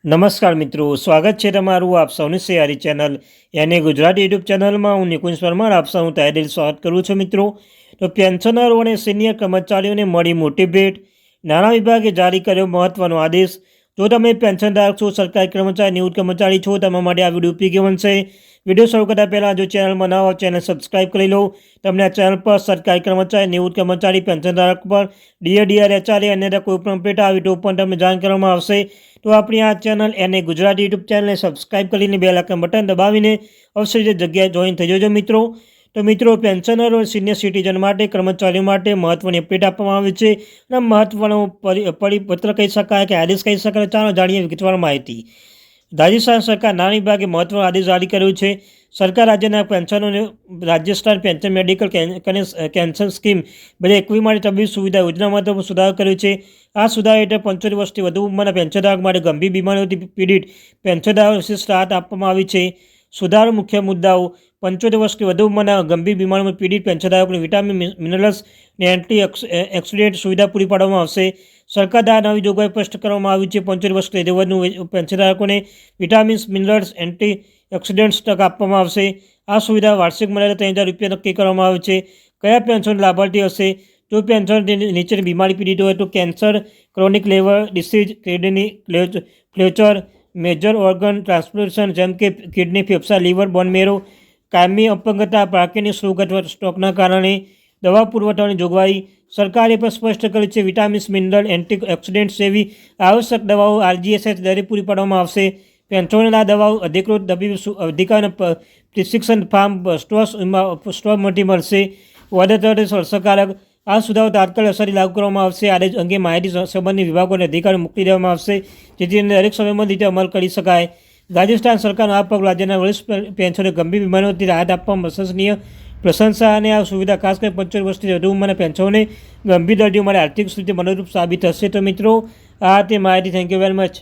નમસ્કાર મિત્રો, સ્વાગત છે તમારું આપ સૌની સૈયારી ચેનલ યાની ગુજરાતી યુટ્યુબ ચેનલમાં. હું નિકુંજ પરમાર આપ સૌનું તહેદિલ સ્વાગત કરું છું મિત્રો. તો પેન્શનરો અને સિનિયર કર્મચારીઓને મળી મોટી ભેટ. નાણાં વિભાગે જારી કર્યો મહત્વનો આદેશ. જો તમે પેન્શનધારક છો, સરકારી કર્મચારી, નિવૃત્ત કર્મચારી છો, તમારા માટે આ વિડીયો ઉપયોગી બનશે. વિડીયો શરૂ કરતા પહેલાં જો ચેનલમાં ન હોય ચેનલ સબસ્ક્રાઇબ કરી લો. તમને આ ચેનલ પર સરકારી કર્મચારી, નિવૃત્ત કર્મચારી, પેન્શનધારક પર ડીએ, એચઆરએ અને કોઈ પણ અપડેટ આવે તો પણ તમને જાણ કરવામાં આવશે. તો આપણી આ ચેનલ એને ગુજરાતી યુટ્યુબ ચેનલને સબસ્ક્રાઇબ કરીને બેલ આઇકન બટન દબાવીને અવશ્ય જે જગ્યાએ જોઈન થઈ જજો મિત્રો. તો મિત્રો, પેન્શનરો સિનિયર સિટીઝન માટે, કર્મચારીઓ માટે મહત્ત્વની અપડેટ આપવામાં આવી છે અને મહત્ત્વનો પરિપત્ર કહી શકાય કે આદેશ કહી શકાય. ચાલો જાણીએ વિગતવાર માહિતી. રાજસ્થાન સરકાર નાણાં વિભાગે મહત્વનો આદેશ જારી કર્યો છે. સરકાર રાજ્યના પેન્શનોને Rajasthan pension medical cancer scheme 2021 માટે તબીબી સુવિધા યોજનામાં પણ સુધારો કર્યો છે. આ સુધારા હેઠળ 75 વર્ષથી વધુ ઉંમરના પેન્શનધારક માટે ગંભીર બીમારીઓથી પીડિત પેન્શનધારકો વિશેષ રાહત આપવામાં આવી છે. સુધારો મુખ્ય મુદ્દાઓ: 75 વર્ષથી વધુ ઉંમરના ગંભીર બીમારીઓથી પીડિત પેન્શનધારકોને વિટામિન, મિનરલ્સ અને એન્ટી ઓક્સિડન્ટ સુવિધા પૂરી પાડવામાં આવશે. સરકાર દ્વારા નવી જોગવાઈ સ્પષ્ટ કરવામાં આવી છે. 75 વર્ષથી વધુ પેન્શનધારકોને વિટામિન્સ, મિનરલ્સ, એન્ટી ઓક્સિડન્ટ્સ તક આપવામાં આવશે. આ સુવિધા વાર્ષિક મર્યાદા 3000 રૂપિયા નક્કી કરવામાં આવે છે. કયા પેન્શન લાભાર્થી હશે? જો પેન્શન નીચેની બીમારી પીડિત હોય તો cancer, chronic liver disease, kidney failure, major organ transplantation જેમ કે કિડની, ફેફસા, લીવર, બોન મેરો, કાયમી અપંગતા, પાર્કિન્સન રોગ અથવા સ્ટ્રોકના કારણે દવા પુરવઠાની જોગવાઈ. સરકારે પણ સ્પષ્ટ કરી છે વિટામિન્સ, મિનરલ, એન્ટી ઓક્સિડન્ટ્સ જેવી આવશ્યક દવાઓ RGSS દરે પૂરી પાડવામાં આવશે. પેન્શનોની આ દવાઓ અધિકૃત તબીબી અધિકારીના પ્રિસ્ક્રિપ્શન ફાર્મ સ્ટોરમાંથી મળશે. વધારે અસરકારક આ સુધારો તાત્કાલિક અસરથી લાગુ કરવામાં આવશે. આદેશ અંગે માહિતી સંબંધિત વિભાગોને અધિકારીઓ મોકલી દેવામાં આવશે, જેથી તેને દરેક સમયમાં રીતે અમલ કરી શકાય. રાજસ્થાન સરકારનો આ પગલું રાજ્યના વરિષ્ઠ પેન્શનને ગંભીર બીમારીઓથી રાહત આપવામાં પ્રશંસનીય પ્રશંસા અને આ સુવિધા ખાસ કરીને 75 વર્ષથી વધુ ઉંમરના પેન્શનોને ગંભીર દર્દીઓ માટે આર્થિક સ્થિતિ મદદરૂપ સાબિત થશે. તો મિત્રો, આ તે માહિતી. Thank you very much.